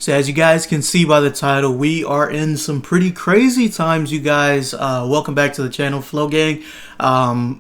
So as you guys can see by the title, we are in some pretty crazy times, you guys. Welcome back to the channel, Flow Gang.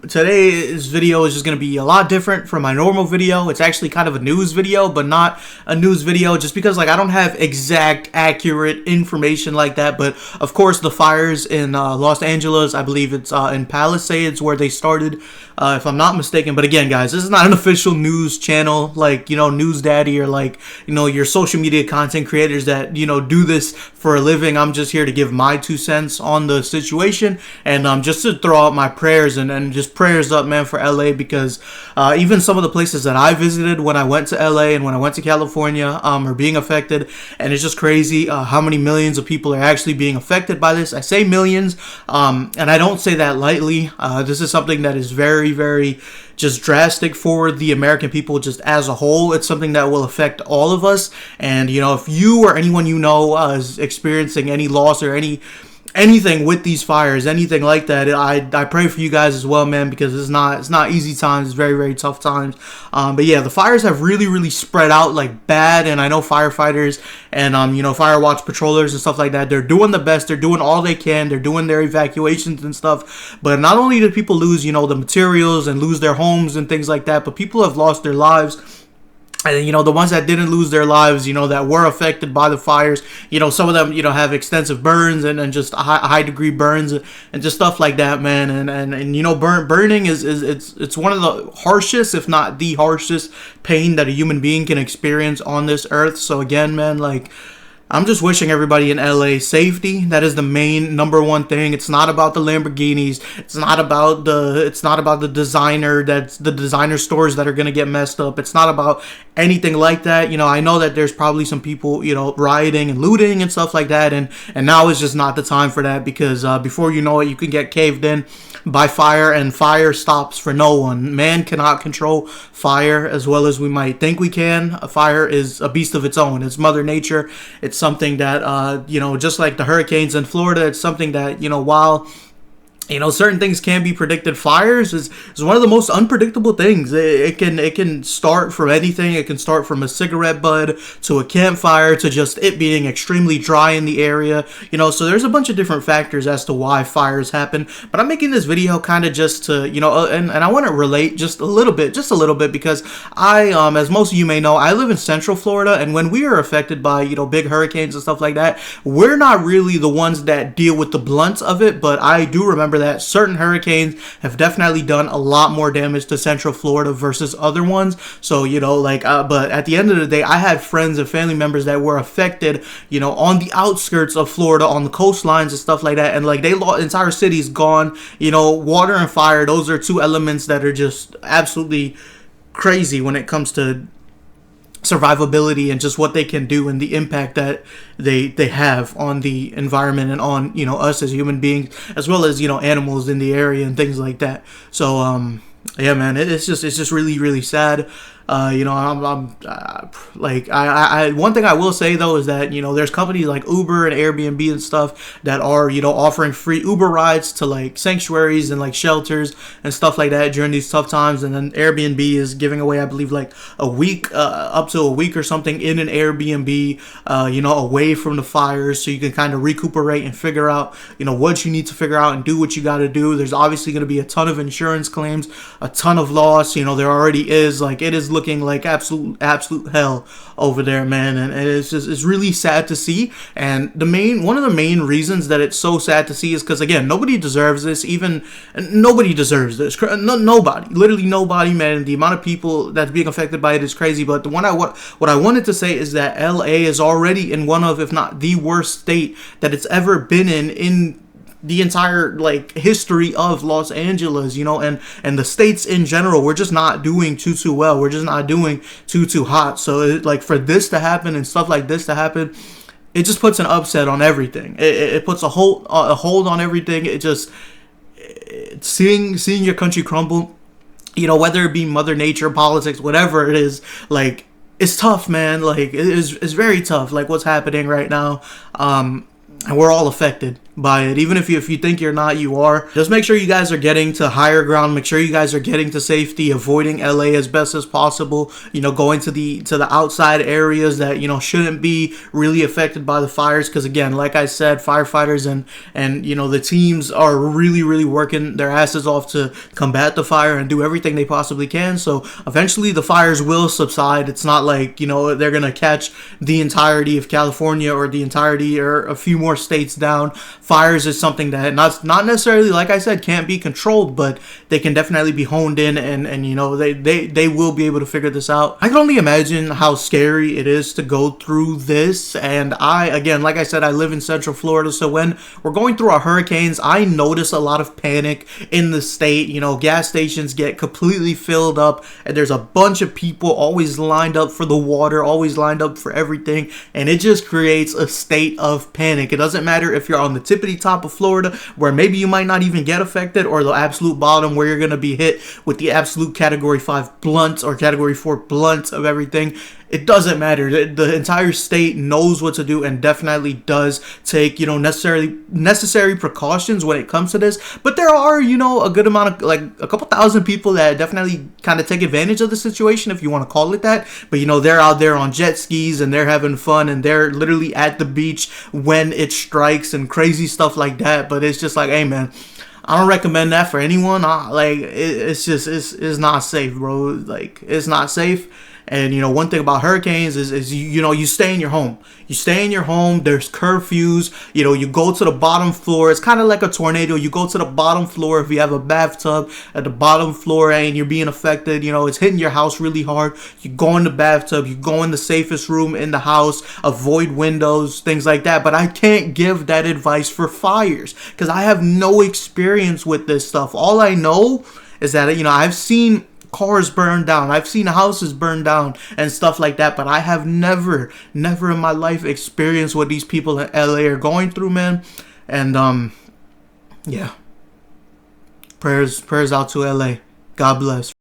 Today's video is just going to be a lot different from my normal video. It's actually kind of a news video, but not a news video just because I don't have exact, accurate information like that. But of course, the fires in Los Angeles, I believe it's in Palisades where they started, if I'm not mistaken. But again, guys, this is not an official news channel like, News Daddy or your social media content creators that, do this for a living. I'm just here to give my 2 cents on the situation and just to throw out my prayers and just prayers up, man, for LA, because even some of the places that I visited when I went to LA and when I went to California are being affected, and it's just crazy how many millions of people are actually being affected by this. I say millions, and I don't say that lightly. This is something that is very, very just drastic for the American people just as a whole. It's something that will affect all of us. And, if you or anyone is experiencing any loss or anything with these fires, anything like that, I pray for you guys as well, man, because it's not easy times. It's very, very tough times. But yeah, the fires have really spread out like bad, and I know firefighters and fire watch patrollers and stuff like that, they're doing the best. They're doing all they can. They're doing their evacuations and stuff. But not only do people lose the materials and lose their homes and things like that, but people have lost their lives. And the ones that didn't lose their lives, that were affected by the fires, some of them, have extensive burns and just high degree burns and just stuff like that, man. And burning is it's one of the harshest, if not the harshest pain that a human being can experience on this earth. So again, man, I'm just wishing everybody in LA safety. That is the main number one thing. It's not about the Lamborghinis. It's not about the designer stores that are going to get messed up. It's not about anything like that. I know that there's probably some people, rioting and looting and stuff like that. And now is just not the time for that, because before you know it, you can get caved in by fire, and fire stops for no one. Man cannot control fire as well as we might think we can. A fire is a beast of its own. It's Mother Nature. It's something that, just like the hurricanes in Florida, it's something that, while certain things can be predicted, fires is one of the most unpredictable things. It can start from anything. It can start from a cigarette butt to a campfire to just it being extremely dry in the area. So there's a bunch of different factors as to why fires happen. But I'm making this video kind of just to, and I want to relate just a little bit, because I, as most of you may know, I live in Central Florida, and when we are affected by, big hurricanes and stuff like that, we're not really the ones that deal with the blunt of it. But I do remember that certain hurricanes have definitely done a lot more damage to Central Florida versus other ones. So, but at the end of the day, I had friends and family members that were affected, on the outskirts of Florida, on the coastlines and stuff like that. And they lost, entire cities gone, water and fire. Those are two elements that are just absolutely crazy when it comes to survivability and just what they can do and the impact that they have on the environment and on us as human beings, as well as animals in the area and things like that. So yeah, man, it's just really sad. One thing I will say though is that there's companies like Uber and Airbnb and stuff that are offering free Uber rides to sanctuaries and shelters and stuff like that during these tough times. And then Airbnb is giving away, I believe, a week, up to a week or something in an Airbnb, away from the fires, so you can kind of recuperate and figure out what you need to figure out and do what you got to do. There's obviously going to be a ton of insurance claims, a ton of loss. There already is. It is looking like absolute hell over there, man, and it's really sad to see. And one of the main reasons that it's so sad to see is because, again, nobody deserves this. Nobody deserves this. Nobody, literally nobody, man. The amount of people that's being affected by it is crazy. But what I wanted to say is that LA is already in one of, if not the worst state that it's ever been in the entire history of Los Angeles, and the states in general. We're just not doing too well. We're just not doing too hot. So for this to happen and stuff like this to happen, it just puts an upset on everything. It puts a hold on everything. It just seeing your country crumble, whether it be Mother Nature, politics, whatever it is, it's tough, man. It's very tough. What's happening right now. And we're all affected by it. Even if you think you're not, you are. Just make sure you guys are getting to higher ground. Make sure you guys are getting to safety, avoiding LA as best as possible. You know, going to the outside areas that, you know, shouldn't be really affected by the fires, because again, like I said, firefighters and you know, the teams are really working their asses off to combat the fire and do everything they possibly can. So eventually the fires will subside. It's not like, you know, they're gonna catch the entirety of California or the entirety or a few more states down. Fires is something that not necessarily, like I said, can't be controlled, but they can definitely be honed in, and you know, they will be able to figure this out. I can only imagine how scary it is to go through this. And again, like I said, I live in Central Florida, so when we're going through our hurricanes, I notice a lot of panic in the state. You know, gas stations get completely filled up, and there's a bunch of people always lined up for the water, always lined up for everything, and it just creates a state of panic. It doesn't matter if you're on the tippity top of Florida, where maybe you might not even get affected, or the absolute bottom where you're going to be hit with the absolute category 5 blunt or category 4 blunt of everything. It doesn't matter. The entire state knows what to do and definitely does take, you know, necessary precautions when it comes to this. But there are, you know, a good amount of, like, a couple thousand people that definitely kind of take advantage of the situation, if you want to call it that. But, you know, they're out there on jet skis and they're having fun and they're literally at the beach when it strikes and crazy stuff like that. But it's just like, hey, man, I don't recommend that for anyone. It's not safe, bro. Like, it's not safe. And, you know, one thing about hurricanes is you know, you stay in your home. You stay in your home. There's curfews. You know, you go to the bottom floor. It's kind of like a tornado. You go to the bottom floor. If you have a bathtub at the bottom floor and you're being affected, you know, it's hitting your house really hard. You go in the bathtub. You go in the safest room in the house. Avoid windows, things like that. But I can't give that advice for fires because I have no experience with this stuff. All I know is that, you know, I've seen cars burned down, I've seen houses burned down and stuff like that, but I have never in my life experienced what these people in LA are going through, man. And yeah, prayers out to LA. God bless.